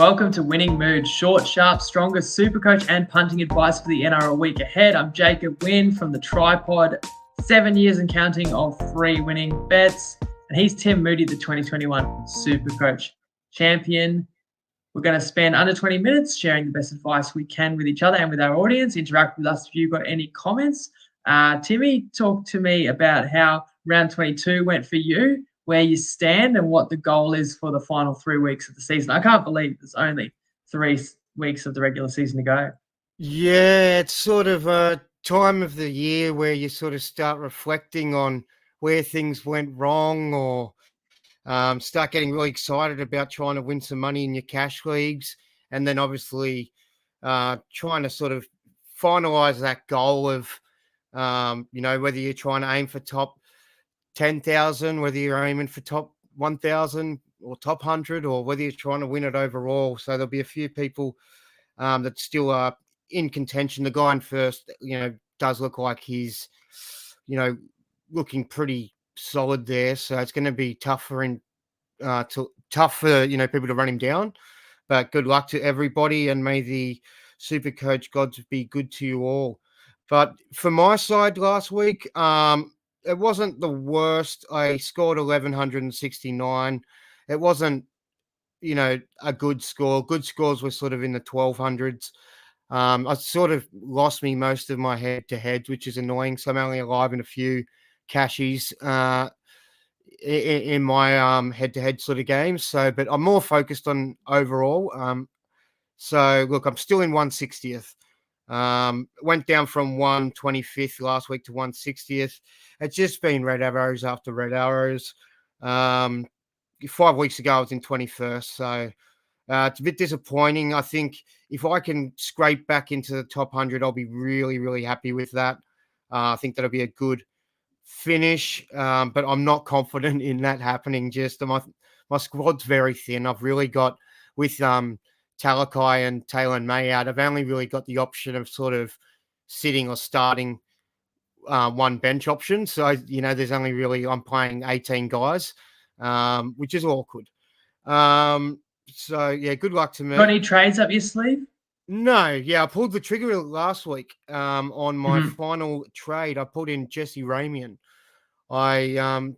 Welcome to Winning Mood, short, sharp, stronger SuperCoach and punting advice for the NRL week ahead. I'm Jacob Winn from the TryPod, 7 years and counting of free winning bets. And he's Tim Moodie, the 2021 SuperCoach champion. We're going to spend under 20 minutes sharing the best advice we can with each other and with our audience. Interact with us if you've got any comments. Timmy, talk to me about how round 22 went for you, where you stand and what the goal is for the final 3 weeks of the season. I can't believe there's only 3 weeks of the regular season to go. Yeah, it's sort of a time of the year where you sort of start reflecting on where things went wrong or start getting really excited about trying to win some money in your cash leagues. And then obviously trying to sort of finalize that goal of, whether you're trying to aim for top 10,000, whether you're aiming for top 1,000 or top 100, or whether you're trying to win it overall. So there'll be a few people that still are in contention. The guy in first, does look like he's, looking pretty solid there. So it's going to be tough for people to run him down. But good luck to everybody, and may the SuperCoach gods be good to you all. But for my side last week, it wasn't the worst. I scored 1,169. It wasn't, a good score. Good scores were sort of in the 1,200s. I sort of lost me most of my head-to-heads, which is annoying. So I'm only alive in a few cashies in my head-to-head sort of games. So, but I'm more focused on overall. So look, I'm still in 160th. Went down from 125th last week to 160th. It's just been red arrows after red arrows. 5 weeks ago, I was in 21st. So it's a bit disappointing. I think if I can scrape back into the top 100, I'll be really, really happy with that. I think that'll be a good finish, but I'm not confident in that happening. Just my squad's very thin. I've really got with Talakai and Taylor and May out, I've only really got the option of sort of sitting or starting one bench option. So, there's only really, I'm playing 18 guys, which is awkward. So, yeah, good luck to me. Got any trades up your sleeve? No, yeah, I pulled the trigger last week on my final trade. I put in Jesse Ramian. I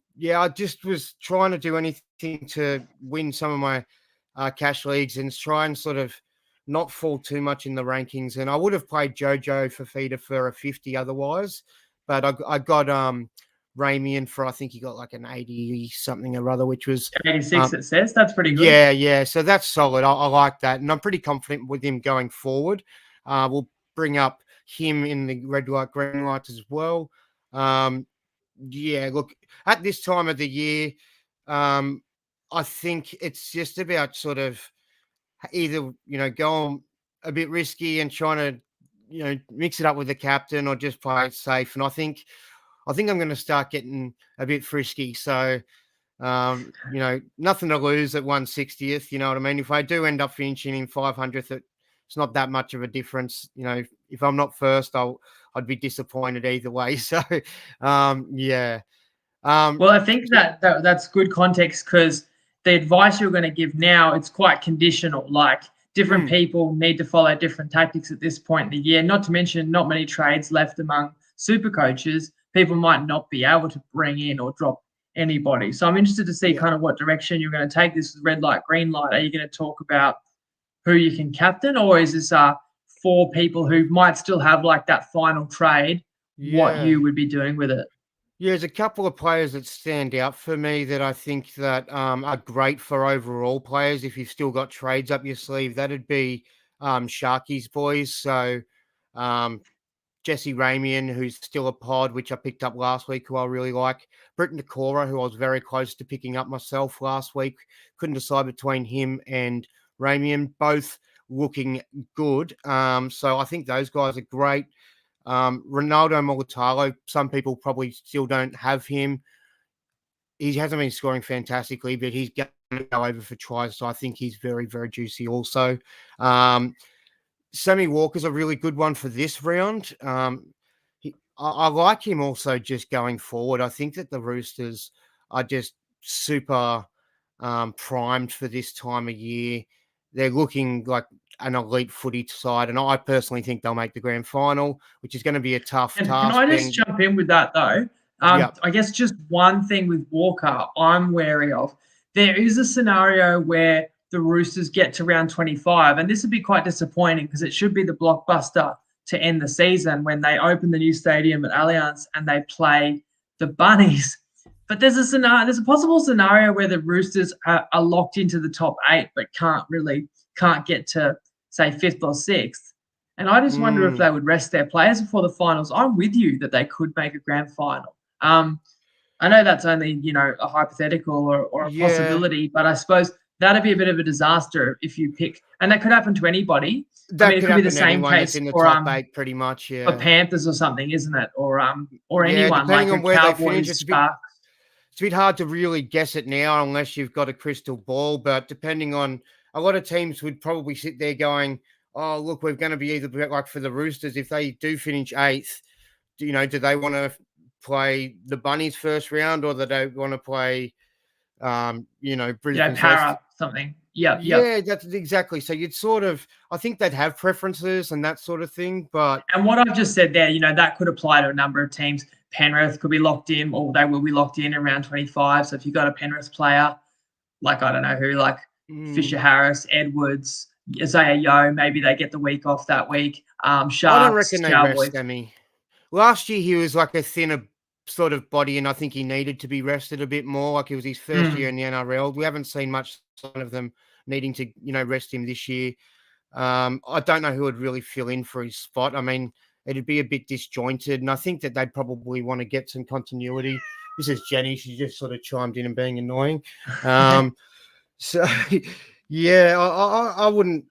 just was trying to do anything to win some of my cash leagues and try and sort of not fall too much in the rankings. And I would have played Jojo Fafita for a 50 otherwise, but I got Ramian for, I think he got like an 80 something or other, which was 86. It says that's pretty good. Yeah. So that's solid. I like that, and I'm pretty confident with him going forward. We'll bring up him in the red light, green lights as well. Look, at this time of the year, I think it's just about sort of either, going a bit risky and trying to, mix it up with the captain, or just play it safe. And I think I'm going to start getting a bit frisky. So, nothing to lose at 160th. You know what I mean? If I do end up finishing in 500th, it's not that much of a difference. If I'm not first, I'd be disappointed either way. So, yeah. Well, I think that's good context, because the advice you're going to give now, it's quite conditional. Like, different people need to follow different tactics at this point in the year. Not to mention, not many trades left among super coaches. People might not be able to bring in or drop anybody. So I'm interested to see kind of what direction you're going to take this with red light, green light. Are you going to talk about who you can captain, or is this for people who might still have like that final trade, what you would be doing with it? Yeah, there's a couple of players that stand out for me that I think that are great for overall players. If you've still got trades up your sleeve, that'd be Sharky's boys. So Jesse Ramian, who's still a pod, which I picked up last week, who I really like. Britton Decora, who I was very close to picking up myself last week. Couldn't decide between him and Ramian, both looking good. So I think those guys are great. Ronaldo Molitalo, some people probably still don't have him. He hasn't been scoring fantastically, but he's going to go over for tries, so I think he's very, very juicy also. Sammy Walker's a really good one for this round. I like him also just going forward. I think that the Roosters are just super primed for this time of year. they're looking like an elite footy side, and I personally think they'll make the grand final, which is going to be a tough And can task. I just jump in with that though? Yeah, I guess just one thing with Walker I'm wary of. There is a scenario where the Roosters get to round 25, and this would be quite disappointing because it should be the blockbuster to end the season when they open the new stadium at Allianz and they play the Bunnies. But there's a possible scenario where the Roosters are locked into the top 8, but can't get to say 5th or 6th. And I just wonder if they would rest their players before the finals. I'm with you that they could make a grand final. I know that's only, a hypothetical or a yeah, possibility, but I suppose that'd be a bit of a disaster if you pick, and that could happen to anybody. I mean, that it could could be the happen to same anyone that's case in the for top 8, pretty much. Yeah, Panthers or something, isn't it? Or yeah, anyone depending like a on where they finish, Cowboys, Sharks. it's a bit hard to really guess it now unless you've got a crystal ball. But depending on a lot of teams would probably sit there going, "Oh, look, we're going to be either like for the Roosters if they do finish 8th. Do they want to play the Bunnies first round or do they want to play, Brisbane?" Para something. Yep. Yeah, that's exactly. So I think they'd have preferences and that sort of thing. But And what I've just said there, that could apply to a number of teams. Penrith could be locked in, or they will be locked in around 25. So if you've got a Penrith player, like I don't know who, like Fisher Harris, Edwards, Isaiah Yeo, maybe they get the week off that week. I don't Sharks, reckon they rest Cowboys. Demi. Last year he was like a thinner sort of body, and I think he needed to be rested a bit more. Like it was his first year in the NRL. We haven't seen much sign of them needing to, rest him this year. I don't know who would really fill in for his spot. I mean, it'd be a bit disjointed, and I think that they'd probably want to get some continuity. This is Jenny. She just sort of chimed in and being annoying. So, yeah, I wouldn't.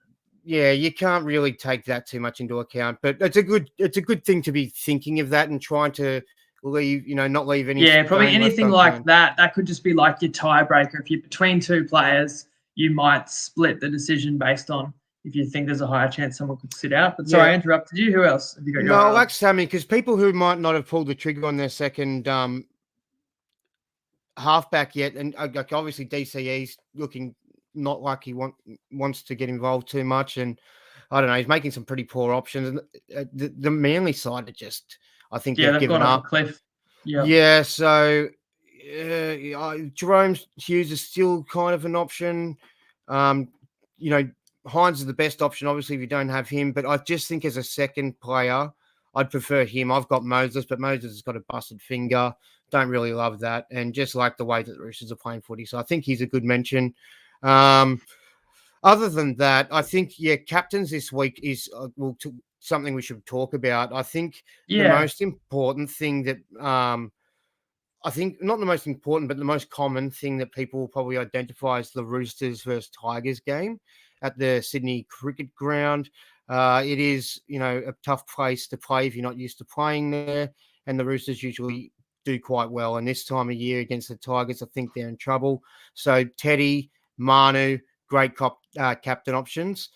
Yeah, you can't really take that too much into account, but it's a good thing to be thinking of that and trying to leave, not leave any. Yeah, probably stone left anything like unturned. that. That could just be like your tiebreaker. If you're between two players, you might split the decision based on if you think there's a higher chance someone could sit out. But sorry, I interrupted you. Who else have you got No, going I on? like Sammy because people who might not have pulled the trigger on their second halfback yet, and like obviously DCE's looking not like he wants to get involved too much, and I don't know, he's making some pretty poor options, and the Manly side are just, I think they've They've given gone off up. a cliff. Yeah, so Jerome Hughes is still kind of an option. You know, Hines is the best option, obviously, if you don't have him. But I just think as a second player, I'd prefer him. I've got Moses, but Moses has got a busted finger. Don't really love that. And just like the way that the Roosters are playing footy. So I think he's a good mention. Other than that, I think, captains this week is something we should talk about. I think the most important thing that I think not the most important, but the most common thing that people will probably identify as the Roosters versus Tigers game at the Sydney Cricket Ground. It is, a tough place to play if you're not used to playing there, and the Roosters usually do quite well. And this time of year against the Tigers, I think they're in trouble. So Teddy, Manu, great captain options.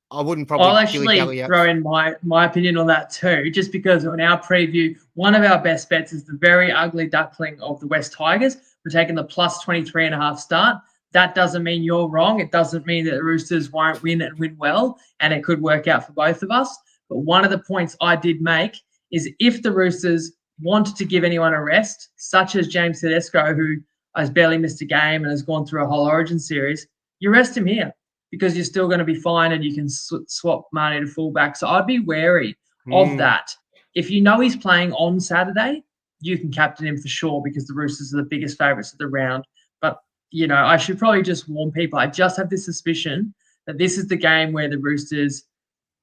I wouldn't probably I'll actually throw in my opinion on that too, just because in our preview, one of our best bets is the very ugly duckling of the West Tigers. We're taking the plus 23.5 start. That doesn't mean you're wrong. It doesn't mean that the Roosters won't win and win well, and it could work out for both of us. But one of the points I did make is if the Roosters wanted to give anyone a rest, such as James Tedesco, who has barely missed a game and has gone through a whole Origin series, you rest him here, because you're still going to be fine and you can swap Mane to fullback. So I'd be wary of that. If you know he's playing on Saturday, you can captain him for sure because the Roosters are the biggest favourites of the round. But, I should probably just warn people. I just have this suspicion that this is the game where the Roosters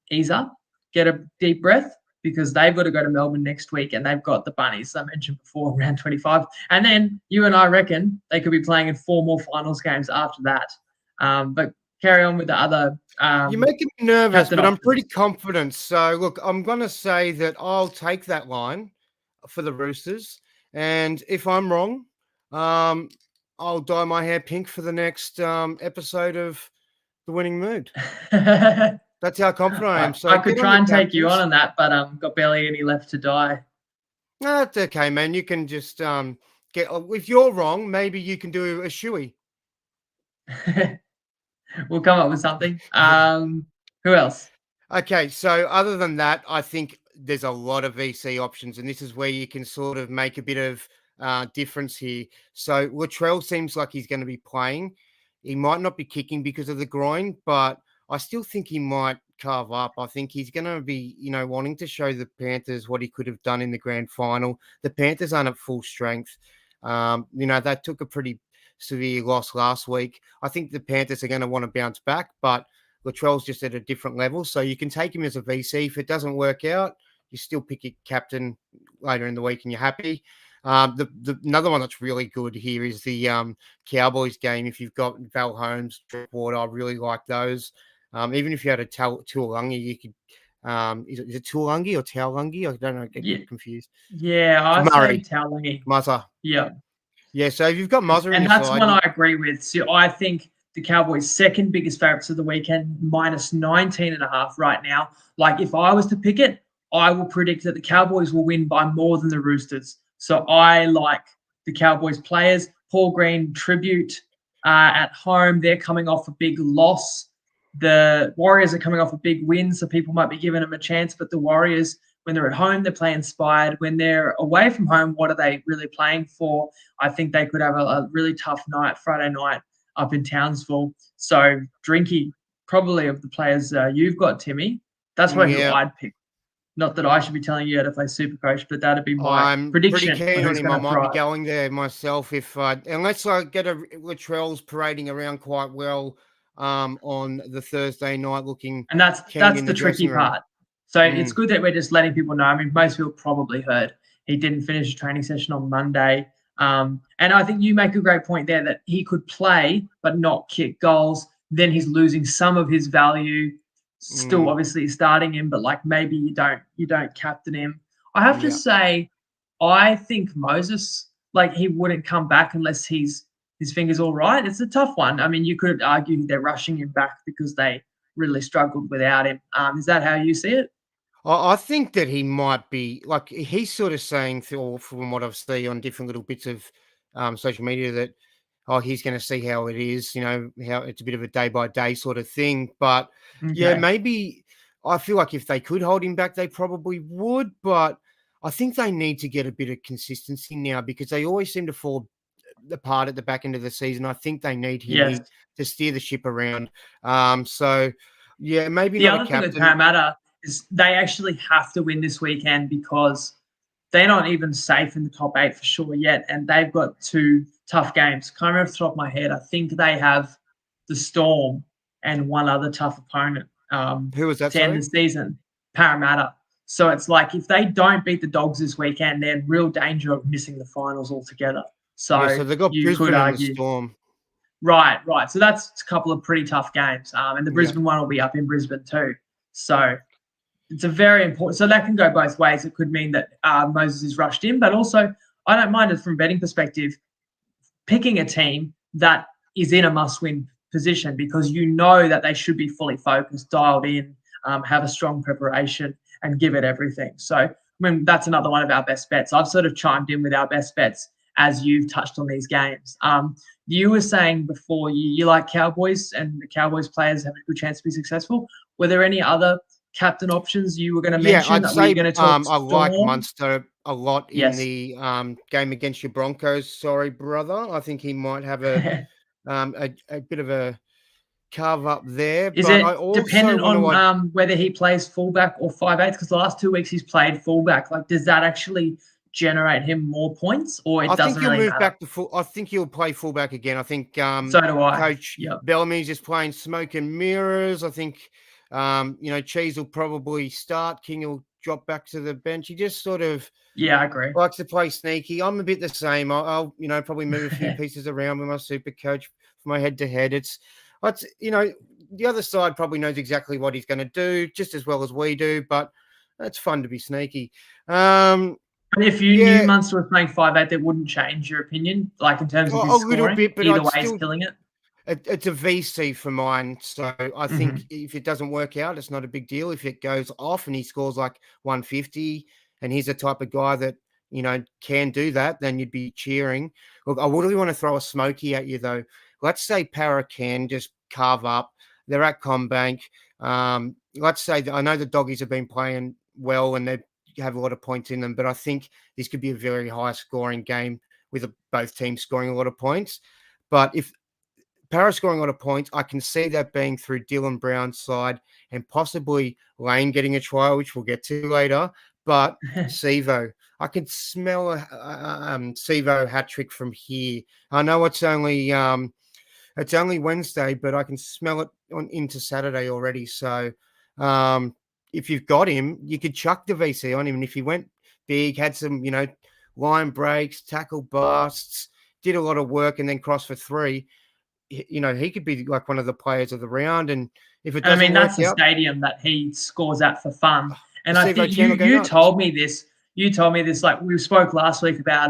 ease up, get a deep breath, because they've got to go to Melbourne next week and they've got the Bunnies I mentioned before, round 25. And then you and I reckon they could be playing in 4 more finals games after that. But carry on with the other. You're making me nervous, but I'm pretty options. confident. So, look, I'm going to say that I'll take that line for the Roosters. And if I'm wrong, I'll dye my hair pink for the next episode of The Winning Mood. That's how confident I am. So I could try and take you on that, but got barely any left to dye. No, that's okay, man. You can just if you're wrong, maybe you can do a shoey. We'll come up with something. Who else? Okay, so other than that, I think there's a lot of VC options, and this is where you can sort of make a bit of difference here. So Latrell seems like he's going to be playing. He might not be kicking because of the groin, but I still think he might carve up. I think he's going to be, wanting to show the Panthers what he could have done in the grand final. The Panthers aren't at full strength. They took a pretty severe loss last week. I think the Panthers are going to want to bounce back, but Latrell's just at a different level. So you can take him as a VC. If it doesn't work out, you still pick your captain later in the week and you're happy. Another one that's really good here is the Cowboys game. If you've got Val Holmes, Driftwater, I really like those. Even if you had a Tuolungi, you could is it Tuolungi or Taulungi? I don't know, I get confused. Yeah, I'd say Taulungi. Muzza. Yeah. Yeah, so if you've got Muzza in and your that's side, one I agree with. So I think the Cowboys' second biggest favourites of the weekend, minus 19.5 right now. Like, if I was to pick it, I will predict that the Cowboys will win by more than the Roosters. So I like the Cowboys players. Paul Green tribute at home. They're coming off a big loss. The Warriors are coming off a big win, so people might be giving them a chance. But the Warriors, when they're at home, they play inspired. When they're away from home, what are they really playing for? I think they could have a really tough night, Friday night, up in Townsville. So Drinky, probably of the players you've got, Timmy, that's probably who I'd pick. Not that I should be telling you how to play SuperCoach, but that'd be my prediction. I'm pretty keen on him. I might be going there myself unless I get a Latrell's parading around quite well on the Thursday night looking. And that's the tricky part. So it's good that we're just letting people know. I mean, most people probably heard he didn't finish a training session on Monday. And I think you make a great point there that he could play but not kick goals. Then he's losing some of his value. Still, obviously, starting him, but like maybe you don't captain him. I have to say, I think Moses, like, he wouldn't come back unless his finger's all right. It's a tough one. I mean, you could argue they're rushing him back because they really struggled without him. Is that how you see it? I think that he might be, like, he's sort of saying, from what I've seen on different little bits of social media, that he's going to see how it is, how it's a bit of a day-by-day sort of thing. But, maybe I feel like if they could hold him back, they probably would. But I think they need to get a bit of consistency now because they always seem to fall apart at the back end of the season. I think they need him to steer the ship around. Maybe the not other a captain. thing with Parramatta is they actually have to win this weekend because they're not even safe in the top 8 for sure yet, and they've got 2 tough games. Can't remember off the top of my head. I think they have the Storm and one other tough opponent. Who was that? To end the season, Parramatta. So it's like if they don't beat the Dogs this weekend, they're in real danger of missing the finals altogether. So they've got Brisbane and the Storm. Right. So that's a couple of pretty tough games. And the Brisbane one will be up in Brisbane too. So it's a very important. So that can go both ways. It could mean that Moses is rushed in, but also I don't mind it from a betting perspective, picking a team that is in a must-win position because you know that they should be fully focused, dialed in, have a strong preparation, and give it everything. So I mean, that's another one of our best bets. I've sort of chimed in with our best bets as you've touched on these games. You were saying before you like Cowboys and the Cowboys players have a good chance to be successful. Were there any other captain options you were going to mention? I'd say going to talk I like Munster a lot in the game against your Broncos. Sorry, brother. I think he might have a bit of a carve up there. Is it dependent on whether he plays fullback or 5'8"? Because the last 2 weeks he's played fullback. Like, does that actually generate him more points, or it doesn't really matter? Back to I think he'll play fullback again. I think so do I. Coach Bellamy's just playing smoke and mirrors. I think Cheese will probably start. King will drop back to the bench. He just sort of I agree. Likes to play sneaky. I'm a bit the same. I'll probably move a few pieces around with my SuperCoach for my head-to-head. It's the other side probably knows exactly what he's going to do just as well as we do, but it's fun to be sneaky. And if you knew Munster was playing 5'8", that wouldn't change your opinion, like in terms of his scoring? Little bit, but either way, he's killing it. It's a VC for mine, so I think if it doesn't work out, it's not a big deal. If it goes off and he scores like 150, and he's the type of guy that can do that, then you'd be cheering. Look, I really want to throw a smoky at you though. let's say Para can just carve up. They're at Combank. Let's say I know the Doggies have been playing well and they have a lot of points in them, but I think this could be a very high scoring game with both teams scoring a lot of points. But if Para scoring a lot of points, I can see that being through Dylan Brown's side and possibly Lane getting a try, which we'll get to later. But Sevo, I can smell a Sevo hat trick from here. I know it's only Wednesday, but I can smell it into Saturday already. So if you've got him, you could chuck the VC on him. And if he went big, had some, line breaks, tackle busts, did a lot of work and then crossed for 3, he could be like one of the players of the round. And if it doesn't that's the out, stadium that he scores at for fun. And I think you told me this. You told me this, like we spoke last week about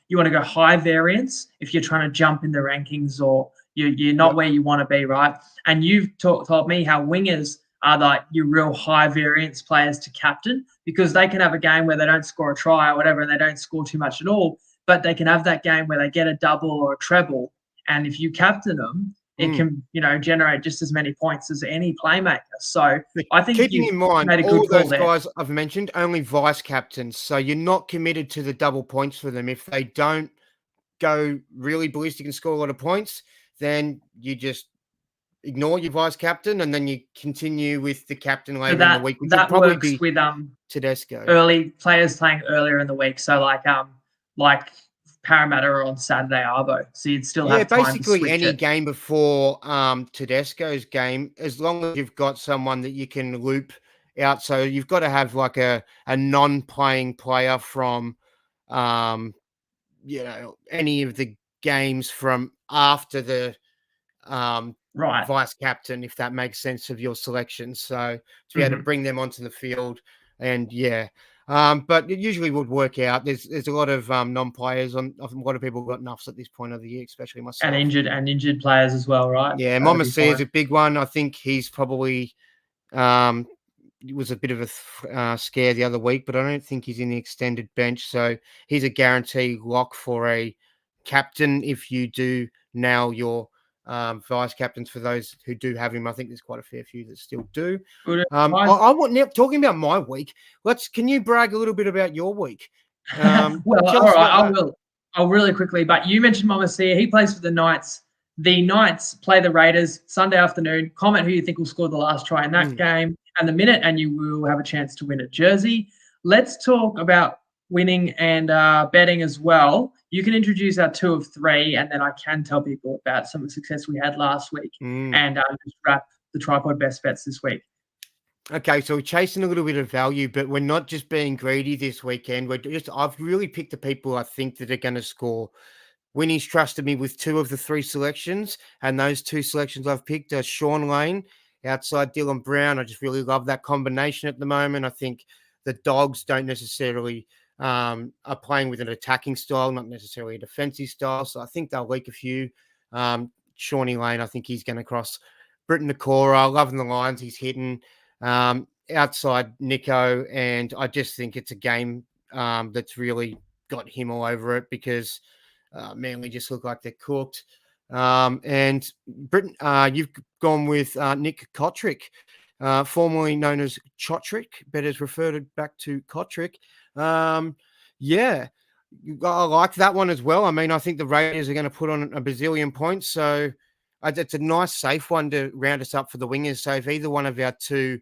you want to go high variance if you're trying to jump in the rankings or you're not where you want to be, right? And you've told me how wingers are like your real high variance players to captain because they can have a game where they don't score a try or whatever and they don't score too much at all, but they can have that game where they get a double or a treble. And if you captain them, it can, generate just as many points as any playmaker. So I think keeping in mind made a all good call those guys I've mentioned, only vice captains. So you're not committed to the double points for them. If they don't go really ballistic and score a lot of points, then you just ignore your vice captain and then you continue with the captain later in the week. Which that probably works be with Tedesco. Early players playing earlier in the week. So like Parramatta are on Saturday Arvo. So you'd still have time basically to switch any game before Tedesco's game, as long as you've got someone that you can loop out. So you've got to have like a non-playing player from any of the games from after the vice captain, if that makes sense of your selection. So to be able to bring them onto the field and but it usually would work out. There's a lot of non-players on. A lot of people got nuffs at this point of the year, especially myself. And injured players as well, right? Yeah, Mama C is a big one. I think he's probably was a bit of a scare the other week, but I don't think he's in the extended bench. So he's a guaranteed lock for a captain if you do nail your vice captains. For those who do have him, I think there's quite a fair few that still do. I want now talking about my week. Can you brag a little bit about your week? Well, all right, I'll really quickly. But you mentioned Mama Sia. He plays for the Knights. The Knights play the Raiders Sunday afternoon. Comment who you think will score the last try in that game and the minute, and you will have a chance to win a jersey. Let's talk about winning and betting as well. You can introduce our 2 of 3, and then I can tell people about some of the success we had last week and just wrap the TryPod best bets this week. Okay, so we're chasing a little bit of value, but we're not just being greedy this weekend. I've really picked the people I think that are going to score. Winnie's trusted me with 2 of the 3 selections, and those 2 selections I've picked are Sean Lane outside Dylan Brown. I just really love that combination at the moment. I think the Dogs don't necessarily are playing with an attacking style, not necessarily a defensive style, so I think they'll leak a few. Shawnee Lane, I think he's going to cross Britton Nakora. Loving the lines he's hitting. Outside Nico, and I just think it's a game that's really got him all over it because Manly just look like they're cooked. And Britain, you've gone with Nick Kotrick, formerly known as Chotrick, but is referred back to Kotrick. I like that one as well. I mean, I think the Raiders are going to put on a bazillion points, so it's a nice, safe one to round us up for the wingers. So if either one of our 2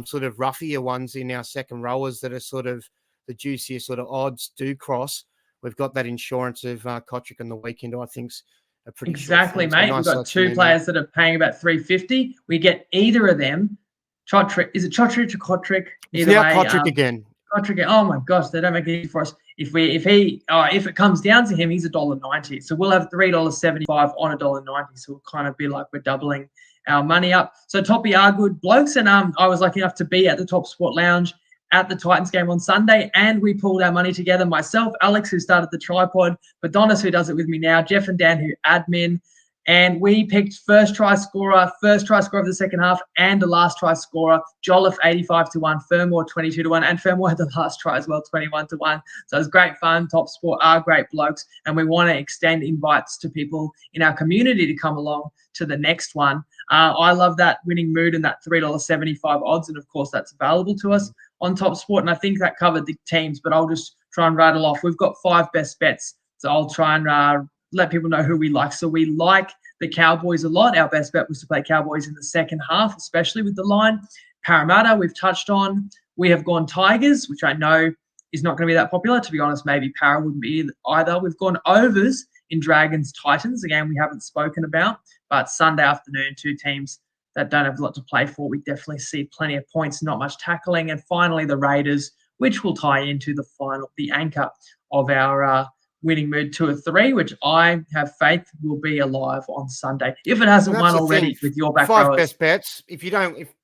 sort of roughier ones in our second rowers that are sort of the juicier sort of odds do cross, we've got that insurance of Kotrick on the weekend. I think's a pretty exactly, mate. Nice we've got 2 players that are paying about $350. We get either of them. Chotrick, is it Chotrick or Kotrick? Either way, Kotrick again. Kotrick. Oh my gosh, they don't make it easy for us. If it comes down to him, he's $1.90. So we'll have $3.75 on $1.90. So we'll kind of be like we're doubling our money up. So Toppy are good blokes, and I was lucky enough to be at the Top Sport Lounge at the Titans game on Sunday, and we pulled our money together. Myself, Alex, who started the TryPod, Adonis, who does it with me now, Jeff and Dan, who admin, And we picked first try scorer of the second half, and the last try scorer. Jolliffe 85-1, Fermor 22-1, and Fermor had the last try as well, 21-1. So it was great fun. Top Sport are great blokes, and we want to extend invites to people in our community to come along to the next one. I love that winning mood and that $3.75 odds, and of course that's available to us on Top Sport. And I think that covered the teams, but I'll just try and rattle off. We've got 5 best bets, so I'll try and let people know who we like. So we like the Cowboys a lot. Our best bet was to play Cowboys in the second half, especially with the line. Parramatta, we've touched on. We have gone Tigers, which I know is not going to be that popular. To be honest, maybe Para wouldn't be either. We've gone overs in Dragons Titans. Again, we haven't spoken about, but Sunday afternoon, 2 teams that don't have a lot to play for. We definitely see plenty of points, not much tackling. And finally, the Raiders, which will tie into the anchor of our winning mood 2 or 3, which I have faith will be alive on Sunday. If it hasn't won already with your back 5 rowers. best bets. If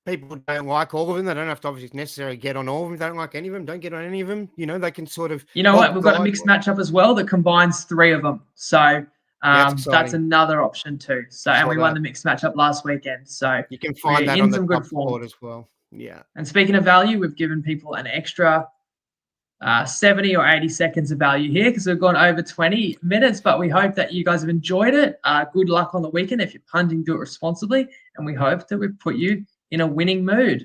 people don't like all of them, they don't have to obviously necessarily get on all of them. If they don't like any of them, don't get on any of them. They can sort of. You know what? We've got a mixed matchup as well that combines 3 of them. So that's another option too. So, and we won the mixed matchup last weekend. So you can find that on the good form as well. Yeah. And speaking of value, we've given people an extra 70 or 80 seconds of value here because we've gone over 20 minutes, but we hope that you guys have enjoyed it. Good luck on the weekend. If you're punting, do it responsibly. And we hope that we've put you in a winning mood.